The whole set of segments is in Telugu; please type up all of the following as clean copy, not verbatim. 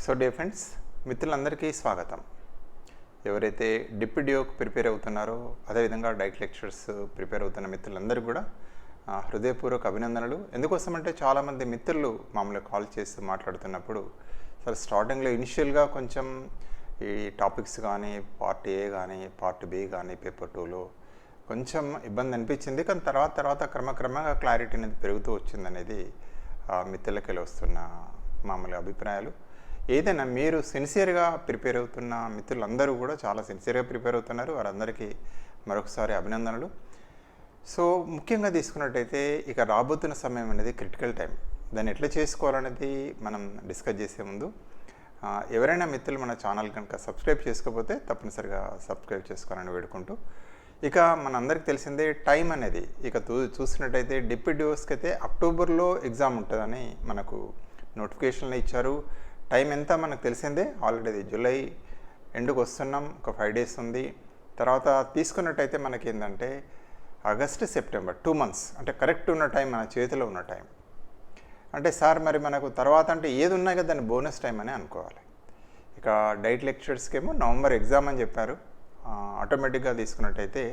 సో డియర్ ఫ్రెండ్స్, మిత్రులందరికీ స్వాగతం. ఎవరైతే డిప్యూడియోకి ప్రిపేర్ అవుతున్నారో, అదేవిధంగా డైట్ లెక్చర్స్ ప్రిపేర్ అవుతున్న మిత్రులందరూ కూడా హృదయపూర్వక అభినందనలు. ఎందుకోసమంటే చాలామంది మిత్రులు మామూలుగా కాల్ చేసి మాట్లాడుతున్నప్పుడు సరే స్టార్టింగ్లో ఇనిషియల్గా కొంచెం ఈ టాపిక్స్ కానీ పార్ట్ ఏ కానీ పార్ట్ బి కానీ పేపర్ 2లో కొంచెం ఇబ్బంది అనిపించింది. కానీ తర్వాత క్రమక్రమంగా క్లారిటీ అనేది పెరుగుతూ వచ్చిందనేది మిత్రులకి వస్తున్న మామూలు అభిప్రాయాలు. ఏదైనా మీరు సిన్సియర్గా ప్రిపేర్ అవుతున్న మిత్రులందరూ కూడా చాలా సిన్సియర్గా ప్రిపేర్ అవుతున్నారు. వారందరికీ మరొకసారి అభినందనలు. సో ముఖ్యంగా తీసుకున్నట్టయితే ఇక రాబోతున్న సమయం అనేది క్రిటికల్ టైం. దాన్ని ఎట్లా చేసుకోవాలనేది మనం డిస్కస్ చేసే ముందు ఎవరైనా మిత్రులు మన ఛానల్ కనుక సబ్స్క్రైబ్ చేసుకోకపోతే తప్పనిసరిగా సబ్స్క్రైబ్ చేసుకోవాలని వేడుకుంటూ, ఇక మనందరికీ తెలిసిందే టైం అనేది ఇక చూసినట్టయితే డిప్యూడియోస్కి అయితే అక్టోబర్లో ఎగ్జామ్ ఉంటుందని మనకు నోటిఫికేషన్లు ఇచ్చారు. టైం ఎంత మనకు తెలిసిందే, ఆల్రెడీ జూలై ఎండుకు వస్తున్నాం, ఒక 5 days ఉంది. తర్వాత తీసుకున్నట్టయితే మనకి ఏంటంటే ఆగస్టు సెప్టెంబర్ 2 months అంటే కరెక్ట్ ఉన్న టైం, మన చేతిలో ఉన్న టైం. అంటే సార్ మరి మనకు తర్వాత అంటే ఏది ఉన్నాయి కదా దాన్ని బోనస్ టైం అని అనుకోవాలి. ఇక డైట్ లెక్చర్స్కి ఏమో నవంబర్ ఎగ్జామ్ అని చెప్పారు. ఆటోమేటిక్గా తీసుకున్నట్టయితే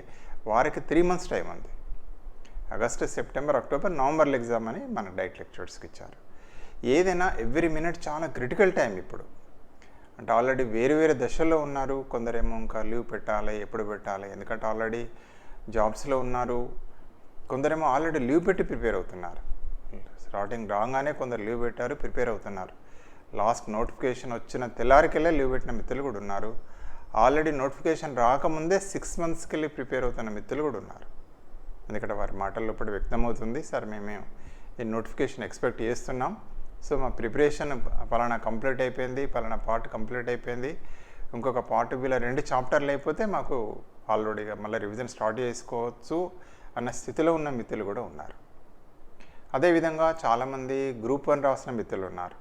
వారికి 3 months టైం ఉంది. ఆగస్టు సెప్టెంబర్ అక్టోబర్ నవంబర్లో ఎగ్జామ్ అని మన డైట్ లెక్చర్స్కి ఇచ్చారు. ఏదైనా ఎవ్రీ మినిట్ చాలా క్రిటికల్ టైం ఇప్పుడు. అంటే ఆల్రెడీ వేరు దశల్లో ఉన్నారు. కొందరేమో ఇంకా లీవ్ పెట్టాలి, ఎప్పుడు పెట్టాలి, ఎందుకంటే ఆల్రెడీ జాబ్స్లో ఉన్నారు. కొందరేమో ఆల్రెడీ లీవ్ పెట్టి ప్రిపేర్ అవుతున్నారు. స్టార్టింగ్ రాగానే కొందరు లీవ్ పెట్టారు, ప్రిపేర్ అవుతున్నారు. లాస్ట్ నోటిఫికేషన్ వచ్చిన తెల్లారికెళ్ళే లీవ్ పెట్టిన మిత్రులు కూడా ఉన్నారు. ఆల్రెడీ నోటిఫికేషన్ రాకముందే 6 monthsకి వెళ్ళి ప్రిపేర్ అవుతున్న మిత్రులు కూడా ఉన్నారు. ఎందుకంటే వారి మాటల్లో ఇప్పుడు వ్యక్తమవుతుంది, సార్ మేము ఈ నోటిఫికేషన్ ఎక్స్పెక్ట్ చేస్తున్నాం. సో మా ప్రిపరేషన్ పలానా కంప్లీట్ అయిపోయింది, పలానా పార్ట్ కంప్లీట్ అయిపోయింది, ఇంకొక పార్ట్ బిలో 2 chapterలు అయిపోతే మాకు ఆల్రెడీగా మళ్ళీ రివిజన్ స్టార్ట్ చేసుకోవచ్చు అన్న స్థితిలో ఉన్న మిత్రులు కూడా ఉన్నారు. అదేవిధంగా చాలామంది గ్రూప్ 1 రాసిన మిత్రులు ఉన్నారు.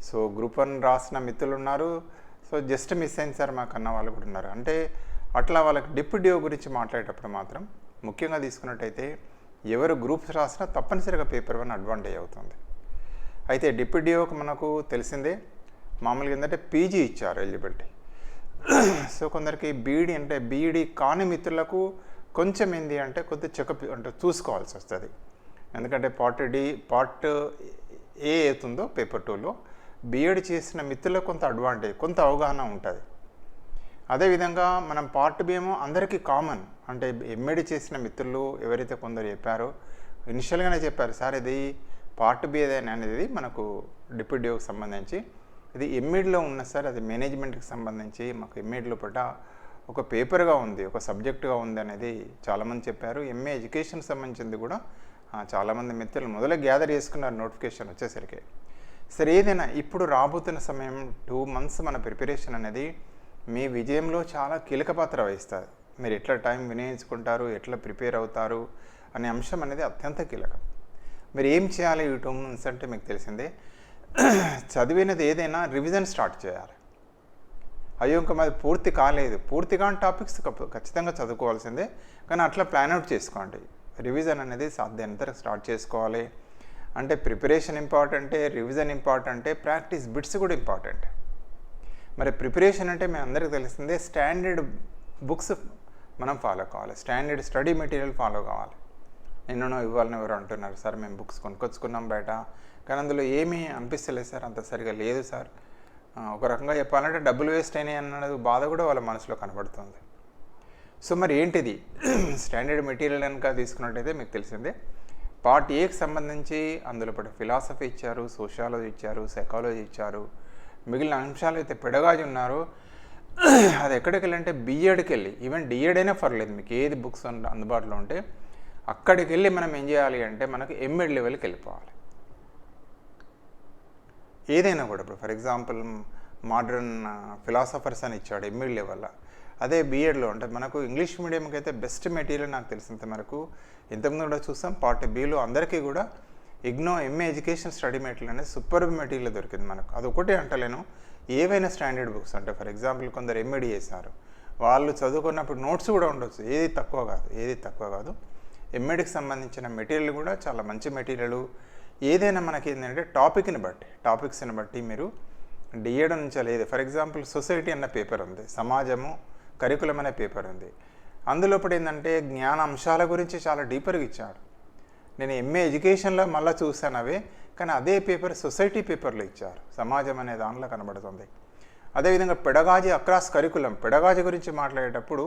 సో గ్రూప్ 1 రాసిన మిత్రులు ఉన్నారు. సో జస్ట్ మిస్ అయింది సార్ మాకు అన్న వాళ్ళు కూడా ఉన్నారు. అంటే అట్లా వాళ్ళకి డిప్యూడియో గురించి మాట్లాడేటప్పుడు మాత్రం ముఖ్యంగా తీసుకున్నట్టయితే ఎవరు గ్రూప్స్ రాసినా తప్పనిసరిగా పేపర్ 1 అడ్వాంటేజ్ అవుతుంది. అయితే డిప్యూడియోకి మనకు తెలిసిందే మామూలుగా ఏంటంటే పీజీ ఇచ్చారు ఎలిజిబిలిటీ. సో కొందరికి బీఈడీ అంటే బీఈడీ కాని మిత్రులకు కొంచెం ఏంది అంటే కొద్దిగా చెకప్ అంటే చూసుకోవాల్సి వస్తుంది. ఎందుకంటే పార్ట్ ఏ అవుతుందో పేపర్ 2లో బీఎడ్ చేసిన మిత్రులకు కొంత అడ్వాంటేజ్, కొంత అవగాహన ఉంటుంది. అదేవిధంగా మనం పార్ట్ బి ఏమో అందరికీ కామన్. అంటే ఎంఏడి చేసిన మిత్రులు ఎవరైతే కొందరు చెప్పారో ఇనిషియల్గానే చెప్పారు, సార్ ఇది పార్ట్ బి ఏదైనా అనేది మనకు డిప్యూడియోకి సంబంధించి ఇది ఎంఈడిలో ఉన్న సార్, అది మేనేజ్మెంట్కి సంబంధించి మాకు ఎంఈడిలో పట్ల ఒక పేపర్గా ఉంది, ఒక సబ్జెక్టుగా ఉంది అనేది చాలామంది చెప్పారు. ఎంఏ ఎడ్యుకేషన్కి సంబంధించింది కూడా చాలామంది మిత్రులు మొదలే గ్యాదర్ చేసుకున్నారు నోటిఫికేషన్ వచ్చేసరికి. సరే ఏదైనా ఇప్పుడు రాబోతున్న సమయం 2 months మన ప్రిపరేషన్ అనేది మీ విజయంలో చాలా కీలక పాత్ర వహిస్తుంది. మీరు ఎట్లా టైం వినియోగించుకుంటారు, ఎట్లా ప్రిపేర్ అవుతారు అనే అంశం అనేది అత్యంత కీలకం. మీరు ఏం చేయాలి ఈ 2 months అంటే మీకు తెలిసిందే, చదివినది ఏదైనా రివిజన్ స్టార్ట్ చేయాలి. అయ్యో ఇంకా మాది పూర్తి కాలేదు, పూర్తిగా టాపిక్స్ ఖచ్చితంగా చదువుకోవాల్సిందే, కానీ అట్లా ప్లాన్ అవుట్ చేసుకోండి. రివిజన్ అనేది సాధ్యమైనంత స్టార్ట్ చేసుకోవాలి. అంటే ప్రిపరేషన్ ఇంపార్టెంటే, రివిజన్ ఇంపార్టెంటే, ప్రాక్టీస్ బిట్స్ కూడా ఇంపార్టెంట్. మరి ప్రిపరేషన్ అంటే మేము అందరికీ తెలిసిందే స్టాండర్డ్ బుక్స్ మనం ఫాలో కావాలి, స్టాండర్డ్ స్టడీ మెటీరియల్ ఫాలో కావాలి. నిన్ననో ఇవ్వాలని ఎవరు అంటున్నారు, సార్ మేము బుక్స్ కొనుక్కొచ్చుకున్నాం బయట, కానీ అందులో ఏమీ అనిపిస్తలేదు సార్, అంత సరిగా లేదు సార్. ఒక రకంగా చెప్పాలంటే డబ్బులు వేస్ట్ అయినాయి అన్నది బాధ కూడా వాళ్ళ మనసులో కనబడుతుంది. సో మరి ఏంటిది స్టాండర్డ్ మెటీరియల్ కనుక తీసుకున్నట్టయితే మీకు తెలిసిందే పార్ట్ ఏకి సంబంధించి అందులో పాటు ఫిలాసఫీ ఇచ్చారు, సోషియాలజీ ఇచ్చారు, సైకాలజీ ఇచ్చారు. మిగిలిన అంశాలు అయితే పెడగాజీ ఉన్నారు. అది ఎక్కడికి వెళ్ళంటే బీఎడ్కి వెళ్ళి, ఈవెన్ డిఎడ్ అయినా పర్లేదు, మీకు ఏది బుక్స్ అందుబాటులో ఉంటే అక్కడికి వెళ్ళి మనం ఏం చేయాలి అంటే మనకు ఎంఎడ్ లెవెల్కి వెళ్ళిపోవాలి. ఏదైనా కూడా ఇప్పుడు ఫర్ ఎగ్జాంపుల్ మోడర్న్ ఫిలాసఫర్స్ అని ఇచ్చాడు ఎంఎడ్ లెవెల్లో, అదే బీఎడ్లో అంటే మనకు ఇంగ్లీష్ మీడియంకి అయితే బెస్ట్ మెటీరియల్ నాకు తెలిసినంత మనకు ఇంతకుముందు కూడా చూసాం. పార్ట్ బిలో అందరికీ కూడా IGNOU MA education study material అనేది సూపర్ మెటీరియల్ దొరికింది మనకు. అదొకటే అంటలేను, ఏవైనా స్టాండర్డ్ బుక్స్ అంటే ఫర్ ఎగ్జాంపుల్ కొందరు ఎంఏడి చేశారు, వాళ్ళు చదువుకున్నప్పుడు నోట్స్ కూడా ఉండొచ్చు, ఏది తక్కువ కాదు. ఎంఏడికి సంబంధించిన మెటీరియల్ కూడా చాలా మంచి మెటీరియల్. ఏదైనా మనకి ఏంటంటే టాపిక్స్ని బట్టి మీరు డిఎడ్ నుంచి లేదు. ఫర్ ఎగ్జాంపుల్ సొసైటీ అన్న పేపర్ ఉంది, సమాజము కరికులం అనే పేపర్ ఉంది. అందులో ఇప్పుడు ఏంటంటే జ్ఞాన అంశాల గురించి చాలా డీపర్గా ఇచ్చాడు. నేను ఎంఏ ఎడ్యుకేషన్లో మళ్ళీ చూశాను అవే, కానీ అదే పేపర్ సొసైటీ పేపర్లో ఇచ్చారు, సమాజం అనే దానిలో కనబడుతుంది. అదేవిధంగా పెడగాజీ అక్రాస్ కరికులం, పెడగాజీ గురించి మాట్లాడేటప్పుడు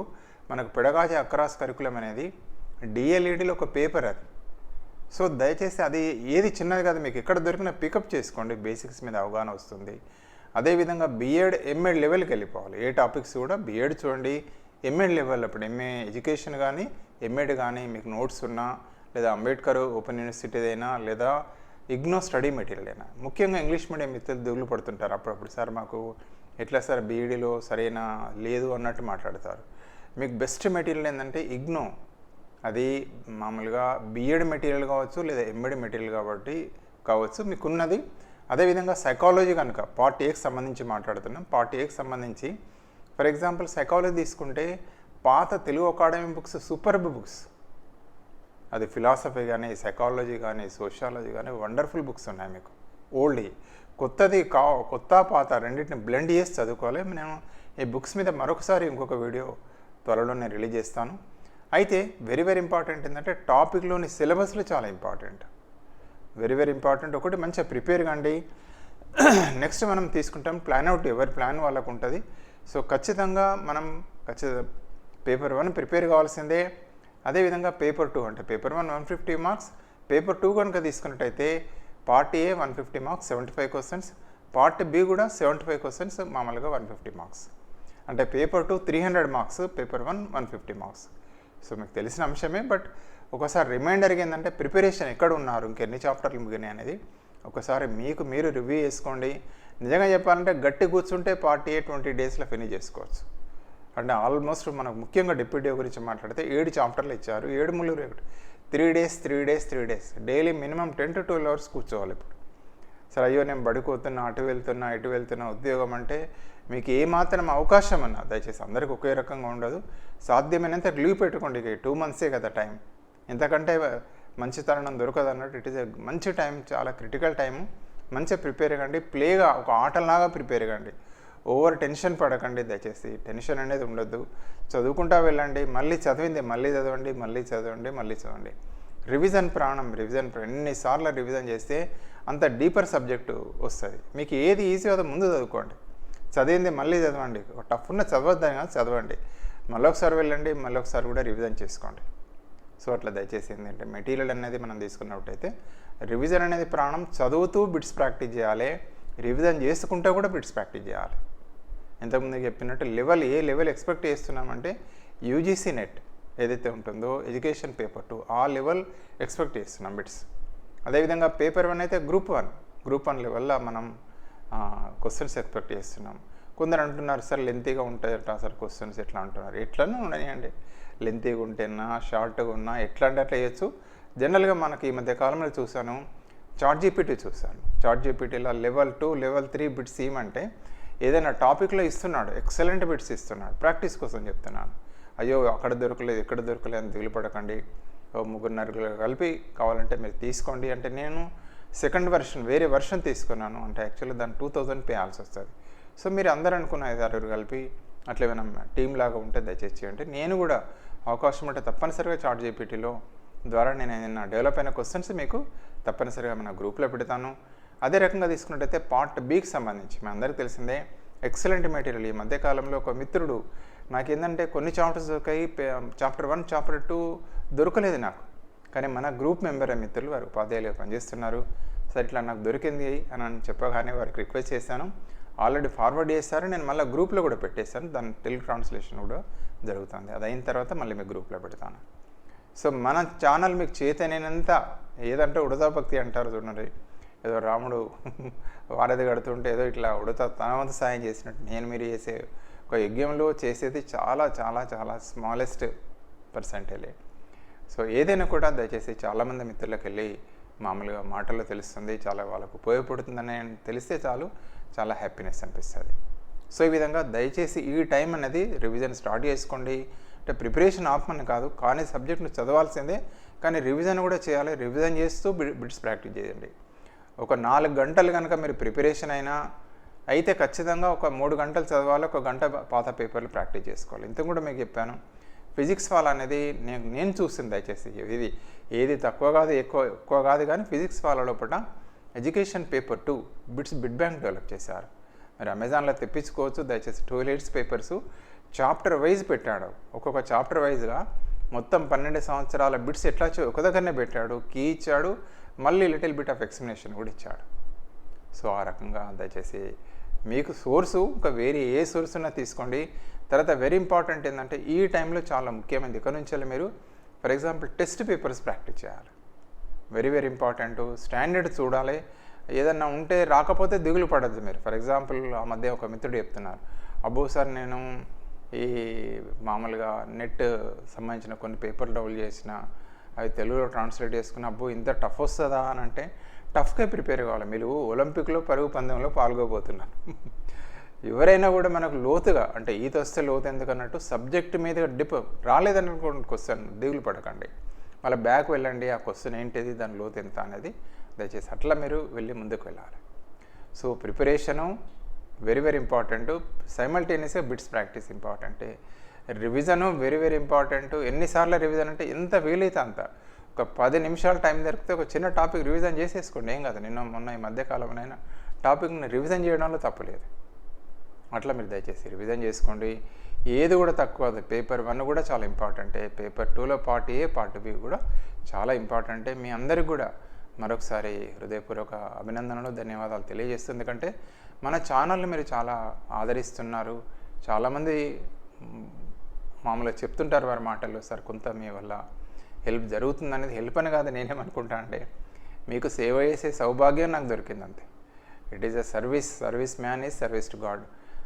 మనకు పెడగాజీ అక్రాస్ కరికులం అనేది డిఎల్ఈడిలో ఒక పేపర్ అది. సో దయచేసి అది ఏది చిన్నది కాదు, మీకు ఎక్కడ దొరికినా పికప్ చేసుకోండి, బేసిక్స్ మీద అవగాహన వస్తుంది. అదేవిధంగా బీఎడ్ ఎంఎడ్ లెవెల్కి వెళ్ళిపోవాలి. ఏ టాపిక్స్ కూడా బీఎడ్ చూడండి, ఎంఎడ్ లెవెల్ అప్పుడు ఎంఏ ఎడ్యుకేషన్ కానీ ఎంఎడ్ కానీ మీకు నోట్స్ ఉన్నా, లేదా అంబేద్కర్ ఓపెన్ యూనివర్సిటీదైనా, లేదా ఇగ్నో స్టడీ మెటీరియల్ అయినా. ముఖ్యంగా ఇంగ్లీష్ మీడియం మిత్రులు దిగులు పడుతుంటారు అప్పుడప్పుడు, సార్ మాకు ఎట్లా సార్ బీఈడీలో సరైన లేదు అన్నట్టు మాట్లాడతారు. మీకు బెస్ట్ మెటీరియల్ ఏంటంటే ఇగ్నో, అది మామూలుగా బీఎడ్ మెటీరియల్ కావచ్చు లేదా ఎంఎడ్ మెటీరియల్ కావచ్చు మీకున్నది. అదేవిధంగా సైకాలజీ కనుక పార్ట్ ఏకి సంబంధించి మాట్లాడుతున్నాం. పార్ట్ ఏకి సంబంధించి ఫర్ ఎగ్జాంపుల్ సైకాలజీ తీసుకుంటే పాత Telugu academy books superb books, అది ఫిలాసఫీ కానీ సైకాలజీ కానీ సోషాలజీ కానీ వండర్ఫుల్ బుక్స్ ఉన్నాయి మీకు. ఓల్డ్ కొత్తది కొత్త పాత రెండింటిని బ్లెండ్ చేసి చదువుకోవాలి. నేను ఈ బుక్స్ మీద మరొకసారి ఇంకొక వీడియో త్వరలో నేను రిలీజ్ చేస్తాను. అయితే వెరీ వెరీ ఇంపార్టెంట్ ఏంటంటే టాపిక్లోని సిలబస్లు చాలా ఇంపార్టెంట్, వెరీ వెరీ ఇంపార్టెంట్. ఒకటి మంచిగా ప్రిపేర్ కండి. నెక్స్ట్ మనం తీసుకుంటాం ప్లాన్ అవుట్, ఎవరి ప్లాన్ వాళ్ళకు ఉంటుంది. సో ఖచ్చితంగా పేపర్ 1 ప్రిపేర్ కావాల్సిందే. అదేవిధంగా పేపర్ 2 అంటే పేపర్ 1 150 మార్క్స్, పేపర్ 2 కనుక తీసుకున్నట్టయితే part A 150 marks 75 questions, part B కూడా 75 క్వశ్చన్స్, మామూలుగా 150 మార్క్స్. అంటే paper 2 300 marks, paper 1 150 marks. So మీకు తెలిసిన అంశమే, బట్ ఒకసారి రిమైండర్గా ఏంటంటే ప్రిపరేషన్ ఎక్కడ ఉన్నారు, ఇంకెన్ని చాప్టర్లు మిగిలినాయి అనేది ఒకసారి మీకు మీరు రివ్యూ చేసుకోండి. నిజంగా చెప్పాలంటే గట్టి కూర్చుంటే పార్ట్ ఏ 20 డేస్లో ఫినిష్ చేసుకోవచ్చు. అంటే ఆల్మోస్ట్ మనకు ముఖ్యంగా డిప్యూటీ గురించి మాట్లాడితే 7 చాప్టర్లు ఇచ్చారు, 7 ముళ్ళు 3 days daily minimum 10 to 12 hours కూర్చోవాలి. ఇప్పుడు సరే అయ్యో నేను బడిపోతున్నా, అటు వెళ్తున్నా ఉద్యోగం అంటే మీకు ఏమాత్రం అవకాశం అన్నా దయచేసి అందరికీ ఒకే రకంగా ఉండదు. సాధ్యమైనంత లీవ్ పెట్టుకోండి. 2 monthsే కదా టైం, ఎంతకంటే మంచి తరుణం దొరకదు అన్నట్టు. ఇట్ ఈస్ ఎ మంచి టైం, చాలా క్రిటికల్ టైము. మంచిగా ప్రిపేర్ కండి, ప్లేగా ఒక ఆటలాగా ప్రిపేర్ కండి. ఓవర్ టెన్షన్ పడకండి దయచేసి, టెన్షన్ అనేది ఉండొద్దు. చదువుకుంటా వెళ్ళండి, మళ్ళీ చదివింది మళ్ళీ చదవండి. రివిజన్ ప్రాణం, ఎన్నిసార్లు రివిజన్ చేస్తే అంత డీపర్ సబ్జెక్టు వస్తుంది. మీకు ఏది ఈజీ అవుతుందో ముందు చదువుకోండి, చదివింది మళ్ళీ చదవండి. టఫ్ ఉన్న చదవద్దని కాదు, చదవండి, మళ్ళీ ఒకసారి వెళ్ళండి, మళ్ళీ ఒకసారి కూడా రివిజన్ చేసుకోండి. సో అట్లా దయచేసి ఏంటంటే మెటీరియల్ అనేది మనం తీసుకున్నట్టయితే రివిజన్ అనేది ప్రాణం. చదువుతూ బిట్స్ ప్రాక్టీస్ చేయాలి, రివిజన్ చేసుకుంటూ కూడా బిట్స్ ప్రాక్టీస్ చేయాలి. ఇంతకుముందు చెప్పినట్టు ఏ లెవెల్ ఎక్స్పెక్ట్ చేస్తున్నామంటే యూజీసీ నెట్ ఏదైతే ఉంటుందో ఎడ్యుకేషన్ పేపర్ 2 ఆ లెవెల్ ఎక్స్పెక్ట్ చేస్తున్నాం బిట్స్. అదేవిధంగా పేపర్ 1 అయితే గ్రూప్ వన్ లెవెల్లో మనం క్వశ్చన్స్ ఎక్స్పెక్ట్ చేస్తున్నాం. కొందరు అంటున్నారు సార్ లెంతీగా ఉంటాయట సార్ క్వశ్చన్స్, ఎట్లా అంటున్నారు. ఎట్లనే ఉన్నాయండి, లెంతీగా ఉంటేనా షార్ట్గా ఉన్నా ఎట్లా అంటే అట్లా చేయొచ్చు. జనరల్గా మనకి ఈ మధ్య కాలంలో చూశాను, చాట్ జీపీటీలో లెవెల్ 2 లెవెల్ 3 బిట్స్ ఇవ్వమంటే ఏదైనా టాపిక్లో ఇస్తున్నాడు, ఎక్సలెంట్ బిట్స్ ఇస్తున్నాడు. ప్రాక్టీస్ కోసం చెప్తున్నాను. అయ్యో అక్కడ దొరకలేదు ఇక్కడ దొరకలేదు అని దిగులు పడకండి. 3 కలిపి కావాలంటే మీరు తీసుకోండి. అంటే నేను సెకండ్ వెర్షన్ వేరే వెర్షన్ తీసుకున్నాను, అంటే యాక్చువల్లీ దాన్ని 2000 పేయాల్సి వస్తుంది. సో మీరు అందరూ అనుకున్న 5-6 కలిపి అట్లా ఏమైనా టీమ్ లాగా ఉంటే దయచేసి చేయండి. నేను కూడా అవకాశం ఉంటే తప్పనిసరిగా చాట్ జీపీటీలో ద్వారా నేను ఏదైనా డెవలప్ అయిన క్వశ్చన్స్ మీకు తప్పనిసరిగా మన గ్రూప్లో పెడతాను. అదే రకంగా తీసుకున్నట్టయితే పార్ట్ బికి సంబంధించి మీ అందరికీ తెలిసిందే ఎక్సలెంట్ మెటీరియల్. ఈ మధ్యకాలంలో ఒక మిత్రుడు నాకేంటంటే కొన్ని చాప్టర్స్ దొరికాయి, చాప్టర్ 1 చాప్టర్ 2 దొరకలేదు నాకు. కానీ మన గ్రూప్ మెంబర్ మిత్రులు వారు ఉపాధ్యాయులుగా పనిచేస్తున్నారు. సరే ఇట్లా నాకు దొరికింది అని చెప్పగానే వారికి రిక్వెస్ట్ చేశాను, ఆల్రెడీ ఫార్వర్డ్ చేస్తారు. నేను మళ్ళీ గ్రూప్లో కూడా పెట్టేశాను, దాని తెలుగు ట్రాన్స్లేషన్ కూడా జరుగుతుంది. అది అయిన తర్వాత మళ్ళీ మీకు గ్రూప్లో పెడతాను. సో మన ఛానల్ మీకు చేతనైనంత, ఏదంటే ఉడతా భక్తి అంటారు చూడండి, ఏదో రాముడు వారధి కడుతుంటే ఏదో ఇట్లా ఉడతా తన వంతు సాయం చేసినట్టు నేను మీరు చేసే ఒక యజ్ఞంలో చేసేది చాలా చాలా చాలా స్మాలెస్ట్ పర్సెంటేజ్. సో ఏదైనా కూడా దయచేసి చాలామంది మిత్రులకు వెళ్ళి మామూలుగా మాటల్లో తెలుస్తుంది, చాలా వాళ్ళకు ఉపయోగపడుతుందని తెలిస్తే చాలు, చాలా హ్యాపీనెస్ అనిపిస్తుంది. సో ఈ విధంగా దయచేసి ఈ టైం అనేది రివిజన్ స్టార్ట్ చేసుకోండి. అంటే ప్రిపరేషన్ ఆపమని కాదు, కానీ సబ్జెక్ట్ను చదవాల్సిందే, కానీ రివిజన్ కూడా చేయాలి. రివిజన్ చేస్తూ బిట్స్ ప్రాక్టీస్ చేయండి. ఒక 4 గంటలు కనుక మీరు ప్రిపరేషన్ అయినా అయితే ఖచ్చితంగా ఒక 3 గంటలు చదవాలి, 1 గంట పాత పేపర్లు ప్రాక్టీస్ చేసుకోవాలి. ఇంత కూడా మీకు చెప్పాను. ఫిజిక్స్ వాల్ అనేది నేను చూసింది దయచేసి ఇది ఏది తక్కువ కాదు ఎక్కువ కాదు, కానీ ఫిజిక్స్ వాళ్ళ లోపల education paper 2 bid bank develop చేశారు. మరి అమెజాన్లో తెప్పించుకోవచ్చు. దయచేసి 12 పేపర్స్ చాప్టర్ వైజ్ పెట్టాడు. ఒక్కొక్క చాప్టర్ వైజ్గా మొత్తం 12 సంవత్సరాల బిట్స్ ఎట్లా ఒక దగ్గరనే పెట్టాడు. కీ ఇచ్చాడు, మళ్ళీ లిటిల్ బిట్ ఆఫ్ ఎక్స్ప్లెనేషన్ కూడా ఇచ్చాడు. సో ఆ రకంగా దయచేసి మీకు సోర్సు ఇంకా వేరే ఏ సోర్స్ ఉన్నా తీసుకోండి. తర్వాత వెరీ ఇంపార్టెంట్ ఏంటంటే ఈ టైంలో చాలా ముఖ్యమైనది. ఇక్కడ నుంచి మీరు for example test papers practice చేయాలి. Very very important. స్టాండర్డ్ చూడాలి. ఏదన్నా ఉంటే రాకపోతే దిగులు పడద్దు మీరు. ఫర్ ఎగ్జాంపుల్ ఆ మధ్య ఒక మిత్రుడు చెప్తున్నారు, అబ్బో సార్ నేను ఈ మామూలుగా నెట్ సంబంధించిన కొన్ని పేపర్లు డౌన్లోడ్ చేసిన, అవి తెలుగులో ట్రాన్స్లేట్ చేసుకుని, అబ్బో ఇంత టఫ్ వస్తుందా అని అంటే టఫ్గా ప్రిపేర్ కావాలి. మీరు ఒలింపిక్లో పరుగు పందెంలో పాల్గొబోతున్నారు. ఎవరైనా కూడా మనకు లోతుగా అంటే ఈత వస్తే లోతు ఎందుకన్నట్టు సబ్జెక్ట్ మీద రాలేదనుకోండి క్వశ్చన్, దిగులు పడకండి. మళ్ళీ బ్యాక్ వెళ్ళండి, ఆ క్వశ్చన్ ఏంటిది, దాని లోతు ఎంత అనేది దయచేసి అట్లా మీరు వెళ్ళి ముందుకు వెళ్ళాలి. So preparation very very important. సైమల్టేనియస్గా bits practice important. Revision very very important. ఎన్నిసార్లు రివిజన్ అంటే ఎంత వీలైతే అంత. ఒక 10 నిమిషాలు టైం దొరికితే ఒక చిన్న టాపిక్ రివిజన్ చేసేసుకోండి, ఏం కాదు. మొన్న ఈ మధ్యకాలంలోనైనా టాపిక్ని రివిజన్ చేయడంలో తప్పులేదు. అట్లా మీరు దయచేసి రివిజన్ చేసుకోండి. ఏది కూడా తక్కువ. పేపర్ 1 కూడా చాలా ఇంపార్టెంటే. పేపర్ 2లో పార్ట్ ఏ పార్ట్ బి కూడా చాలా ఇంపార్టెంటే. మీ అందరికి కూడా మరొకసారి హృదయపూర్వక అభినందనలు, ధన్యవాదాలు తెలియజేస్తుంది. ఎందుకంటే మన ఛానల్ని మీరు చాలా ఆదరిస్తున్నారు. చాలామంది మామూలుగా చెప్తుంటారు వారి మాటల్లో, సార్ కొంత మీ వల్ల హెల్ప్ జరుగుతుంది అనేది. హెల్ప్ అని కాదు, నేనేమనుకుంటా అంటే మీకు సేవ చేసే సౌభాగ్యం నాకు దొరికింది అంతే. It is a service man is service to God.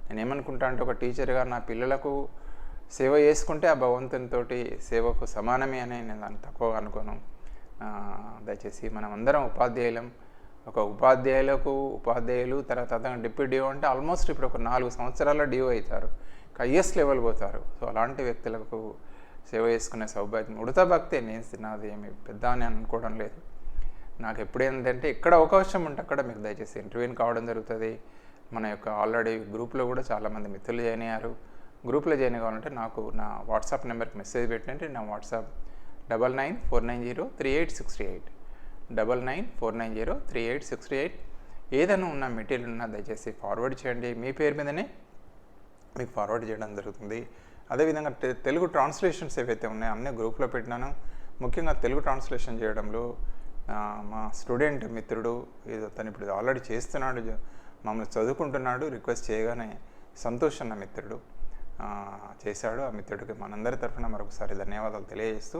నేనేమనుకుంటా అంటే ఒక టీచర్గా నా పిల్లలకు సేవ చేసుకుంటే ఆ భగవంతునితో సేవకు సమానమే అని నేను దాన్ని తక్కువగా అనుకోను. దయచేసి మనం అందరం ఉపాధ్యాయులం. ఒక ఉపాధ్యాయులు తర్వాత డిప్యూటీ డిఓ అంటే ఆల్మోస్ట్ ఇప్పుడు ఒక 4 సంవత్సరాల్లో డిఓ అవుతారు, హైయెస్ట్ లెవెల్ పోతారు. సో అలాంటి వ్యక్తులకు సేవ చేసుకునే సౌభాగ్యం ఉడతా భక్తే. నాది ఏమి పెద్ద అని అనుకోవడం లేదు. నాకు ఎప్పుడు ఏంటంటే ఎక్కడ అవకాశం ఉంటే అక్కడ మీకు దయచేసి ఇంటర్వ్యూని కావడం జరుగుతుంది. మన యొక్క ఆల్రెడీ గ్రూప్లో కూడా చాలామంది మిత్రులు జాయిన్ అయ్యారు. గ్రూప్లో జాయిన్ కావాలంటే నాకు నా వాట్సాప్ నెంబర్కి మెసేజ్ పెట్టండి. నా వాట్సాప్ 9949038638 9949038638. ఏదైనా ఉన్న మెటీరియల్ ఉన్నా దయచేసి ఫార్వర్డ్ చేయండి. మీ పేరు మీదనే మీకు ఫార్వర్డ్ చేయడం జరుగుతుంది. అదేవిధంగా తెలుగు ట్రాన్స్లేషన్స్ ఏవైతే ఉన్నాయో అన్నీ గ్రూప్లో పెట్టినాను. ముఖ్యంగా తెలుగు ట్రాన్స్లేషన్ చేయడంలో మా స్టూడెంట్ మిత్రుడు తను ఇప్పుడు ఆల్రెడీ చేస్తున్నాడు, మమ్మల్ని చదువుకుంటున్నాడు. రిక్వెస్ట్ చేయగానే సంతోష్ అన్న మిత్రుడు చేశాడు. ఆ మిత్రుడికి మనందరి తరఫున మరొకసారి ధన్యవాదాలు తెలియజేస్తూ,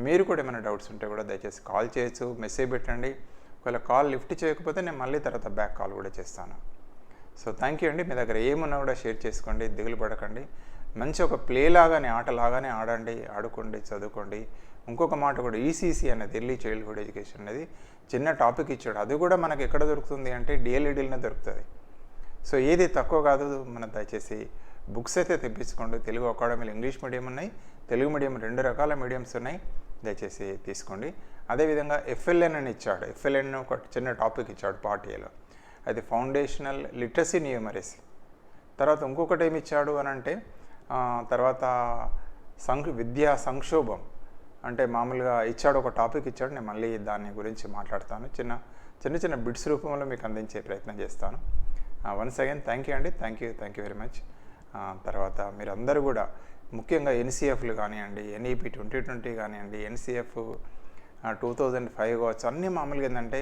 మీరు కూడా ఏమైనా డౌట్స్ ఉంటే కూడా దయచేసి కాల్ చేయొచ్చు, మెసేజ్ పెట్టండి. ఒకవేళ కాల్ లిఫ్ట్ చేయకపోతే నేను మళ్ళీ తర్వాత బ్యాక్ కాల్ కూడా చేస్తాను. సో థ్యాంక్ యూ అండి. మీ దగ్గర ఏమున్నా కూడా షేర్ చేసుకోండి, దిగులు పడకండి. మంచి ఒక ప్లే లాగానే ఆటలాగానే ఆడండి, ఆడుకోండి, చదువుకోండి. ఇంకొక మాట కూడా ఈసీసీ అనేది ఎర్లీ చైల్డ్హుడ్ ఎడ్యుకేషన్ అనేది చిన్న టాపిక్ ఇచ్చాడు. అది కూడా మనకు ఎక్కడ దొరుకుతుంది అంటే డిఎల్ఈడీలోనే దొరుకుతుంది. సో ఏది తక్కువ కాదు. మన దయచేసి బుక్స్ అయితే తెప్పించుకోండి. తెలుగు అకాడమీలో ఇంగ్లీష్ మీడియం ఉన్నాయి, తెలుగు మీడియం 2 రకాల మీడియంస్ ఉన్నాయి. దయచేసి తీసుకోండి. అదేవిధంగా ఎఫ్ఎల్ఎన్ అని ఇచ్చాడు. ఎఫ్ఎల్ఎన్ ఒక చిన్న టాపిక్ ఇచ్చాడు పార్ట్ ఏలో. అది ఫౌండేషనల్ లిటరసీ న్యూమరసీ. తర్వాత ఇంకొకటి ఏమి ఇచ్చాడు అని అంటే తర్వాత విద్యా సంక్షోభం అంటే మామూలుగా ఇచ్చాడు, ఒక టాపిక్ ఇచ్చాడు. నేను మళ్ళీ దాని గురించి మాట్లాడతాను. చిన్న బిట్స్ రూపంలో మీకు అందించే ప్రయత్నం చేస్తాను. వన్స్ అగైన్ థ్యాంక్ యూ అండి. Thank you very much. తర్వాత మీరందరూ కూడా ముఖ్యంగా ఎన్సీఎఫ్లు కానివ్వండి, ఎన్ఈపి 2020 కానివ్వండి, ఎన్సీఎఫ్ 2005 కావచ్చు, అన్నీ మామూలుగా ఏంటంటే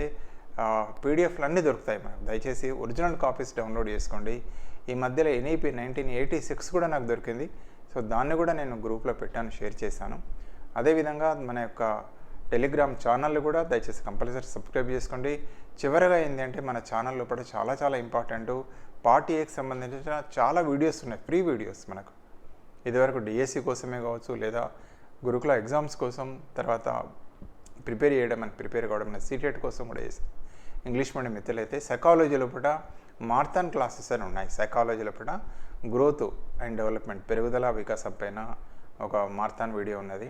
పీడిఎఫ్లు అన్నీ దొరుకుతాయి మనకు. దయచేసి ఒరిజినల్ కాపీస్ డౌన్లోడ్ చేసుకోండి. ఈ మధ్యలో ఎన్ఈపి 1986 కూడా నాకు దొరికింది. సో దాన్ని కూడా నేను గ్రూప్లో పెట్టాను, షేర్ చేశాను. అదేవిధంగా మన యొక్క టెలిగ్రామ్ ఛానల్ కూడా దయచేసి కంపల్సరీ సబ్స్క్రైబ్ చేసుకోండి. చివరగా ఏంటంటే మన ఛానల్ లోపల చాలా ఇంపార్టెంట్ పార్ట్ ఏకి సంబంధించిన చాలా వీడియోస్ ఉన్నాయి, ఫ్రీ వీడియోస్. మనకు ఇదివరకు డిఎస్సి కోసమే కావచ్చు, లేదా గురుకుల ఎగ్జామ్స్ కోసం, తర్వాత ప్రిపేర్ కావడం సీటెట్ కోసం కూడా చేసాం. ఇంగ్లీష్ మీడియం మిత్రులైతే సైకాలజీ లోపల మార్థాన్ క్లాసెస్ అని ఉన్నాయి. సైకాలజీ లోపల గ్రోత్ అండ్ డెవలప్మెంట్, పెరుగుదల వికాసం పైన ఒక మార్థాన్ వీడియో ఉన్నది.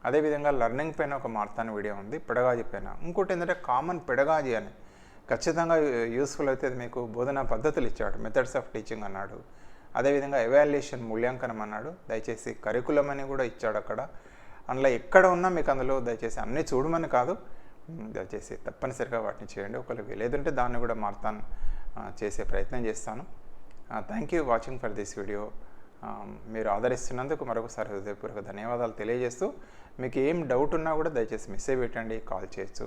అదేవిధంగా లెర్నింగ్ పైన ఒక మార్థాన్ వీడియో ఉంది, పెడగాజీ పైన. ఇంకోటి ఏంటంటే కామన్ పెడగాజీ అని ఖచ్చితంగా యూస్ఫుల్ అవుతుంది మీకు. బోధనా పద్ధతులు ఇచ్చాడు, మెథడ్స్ ఆఫ్ టీచింగ్ అన్నాడు. అదేవిధంగా ఎవాల్యుయేషన్ మూల్యాంకనం అన్నాడు. దయచేసి కరికులం అని కూడా ఇచ్చాడు అక్కడ. అందులో ఎక్కడ ఉన్నా మీకు అందులో దయచేసి అన్నీ చూడమని కాదు, దయచేసి తప్పనిసరిగా వాటిని చేయండి. ఒకవేళ లేదంటే దాన్ని కూడా మారుతాను, చేసే ప్రయత్నం చేస్తాను. Thank you watching for this video. మీరు ఆదరిస్తున్నందుకు మరొకసారి హృదయపూర్వక ధన్యవాదాలు తెలియజేస్తూ, మీకు ఏం డౌట్ ఉన్నా కూడా దయచేసి మెసేజ్ పెట్టండి, కాల్ చేయొచ్చు.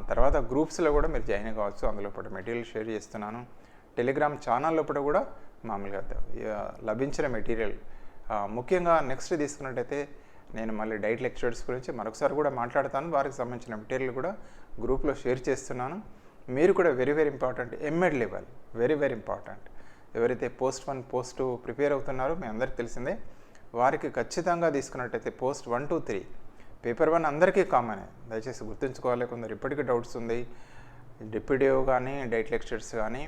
తర్వాత గ్రూప్స్లో కూడా మీరు జాయిన్ కావచ్చు. అందులో పాటు మెటీరియల్ షేర్ చేస్తున్నాను. టెలిగ్రామ్ ఛానల్ లోపల కూడా మామూలుగా లభించిన మెటీరియల్, ముఖ్యంగా నెక్స్ట్ తీసుకున్నట్టయితే నేను మళ్ళీ డైట్ లెక్చర్స్ గురించి మరొకసారి కూడా మాట్లాడతాను. వారికి సంబంధించిన మెటీరియల్ కూడా గ్రూప్లో షేర్ చేస్తున్నాను. మీరు కూడా very very important, MEd level very very important. ఎవరైతే పోస్ట్ 1 పోస్ట్ 2 ప్రిపేర్ అవుతున్నారో మీ అందరికీ తెలిసిందే, వారికి ఖచ్చితంగా తీసుకున్నట్టయితే పోస్ట్ 1 to 3 పేపర్ 1 అందరికీ కామనే, దయచేసి గుర్తుంచుకోవాలి. కొందరు ఇప్పటికీ డౌట్స్ ఉంది. డిప్యూడియో కానీ డైట్ లెక్చర్స్ కానీ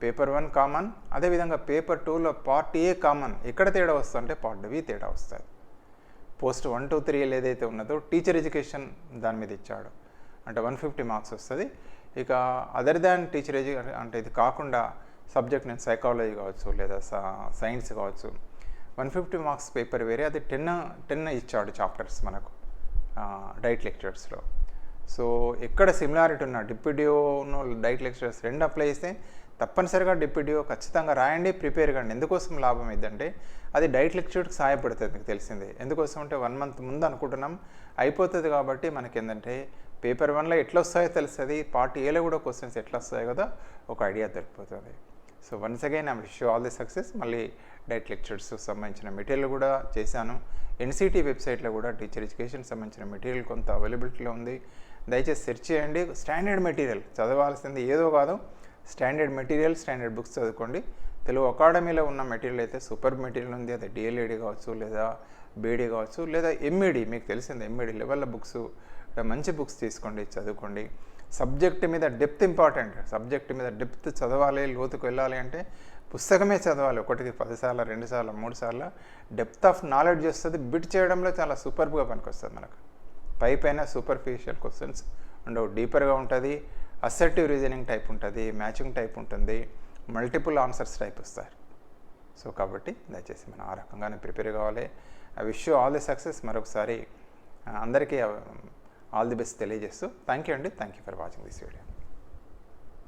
పేపర్ 1 కామన్, అదేవిధంగా పేపర్ 2లో పార్ట్ ఏ కామన్. ఎక్కడ తేడా వస్తుందంటే పార్ట్ బి తేడా వస్తుంది. పోస్ట్ 1 to 3 ఏదైతే ఉన్నదో టీచర్ ఎడ్యుకేషన్ దాని మీద ఇచ్చాడు, అంటే 150 మార్క్స్ వస్తుంది. ఇక అదర్ దాన్ టీచర్ ఎడ్యుకేషన్ అంటే ఇది కాకుండా సబ్జెక్ట్ నేను సైకాలజీ కావచ్చు లేదా సైన్స్ కావచ్చు, 150 మార్క్స్ పేపర్ వేరే, అది 10 ఇచ్చాడు చాప్టర్స్ మనకు డైట్ లెక్చర్స్లో. సో ఎక్కడ సిమిలారిటీ ఉన్న డిప్యూడియోను డైట్ లెక్చర్స్ 2 అప్లై చేస్తే తప్పనిసరిగా డిప్యూడియో ఖచ్చితంగా రాయండి, ప్రిపేర్ కండి. ఎందుకోసం లాభం ఏంటంటే అది డైట్ లెక్చర్కి సహాయపడుతుంది, మీకు తెలిసిందే. ఎందుకోసం అంటే 1 month ముందు అనుకుంటున్నాం, అయిపోతుంది. కాబట్టి మనకి ఏంటంటే పేపర్ 1లో ఎట్లా వస్తాయో తెలుస్తుంది, పార్ట్ ఏలో కూడా క్వశ్చన్స్ ఎట్లా వస్తాయో కదా ఒక ఐడియా దొరికిపోతుంది. So once again I wish you all the success. మళ్ళీ డైట్ లెక్చర్స్ సంబంధించిన మెటీరియల్ కూడా చేశాను. ఎన్సిటీ వెబ్సైట్లో కూడా టీచర్ ఎడ్యుకేషన్ సంబంధించిన మెటీరియల్ కొంత అవైలబిలిటీలో ఉంది. దయచేసి సెర్చ్ చేయండి. స్టాండర్డ్ మెటీరియల్ చదవాల్సింది ఏదో కాదు, స్టాండర్డ్ మెటీరియల్, స్టాండర్డ్ బుక్స్ చదువుకోండి. తెలుగు అకాడమీలో ఉన్న మెటీరియల్ అయితే సూపర్ మెటీరియల్ ఉంది. అది డిఎల్ఈడి కావచ్చు, లేదా బీఈడి కావచ్చు, లేదా ఎంఈడి, మీకు తెలిసింది ఎంఈడి లెవెల్లో బుక్స్, మంచి బుక్స్ తీసుకోండి, చదువుకోండి. సబ్జెక్ట్ మీద డెప్త్ ఇంపార్టెంట్. సబ్జెక్ట్ మీద డెప్త్ చదవాలి, లోతుకు వెళ్ళాలి అంటే పుస్తకమే చదవాలి. 1కి 10 సార్లు, 2 సార్లు, 3 సార్లు డెప్త్ ఆఫ్ నాలెడ్జ్ వస్తుంది. బిట్ చేయడంలో చాలా సూపర్గా పనికొస్తుంది మనకు. పైన సూపర్ఫిషియల్ క్వశ్చన్స్ ఉండవు, డీపర్గా ఉంటుంది. అసర్టివ్ రీజనింగ్ టైప్ ఉంటుంది, మ్యాచింగ్ టైప్ ఉంటుంది, మల్టిపుల్ ఆన్సర్స్ టైప్ వస్తారు. సో కాబట్టి దయచేసి మనం ఆ రకంగానే ప్రిపేర్ కావాలి. I wish you all the success. మరొకసారి అందరికీ ఆల్ ది బెస్ట్ తెలియజేస్తూ థ్యాంక్ యూ అండి. Thank you for watching this video.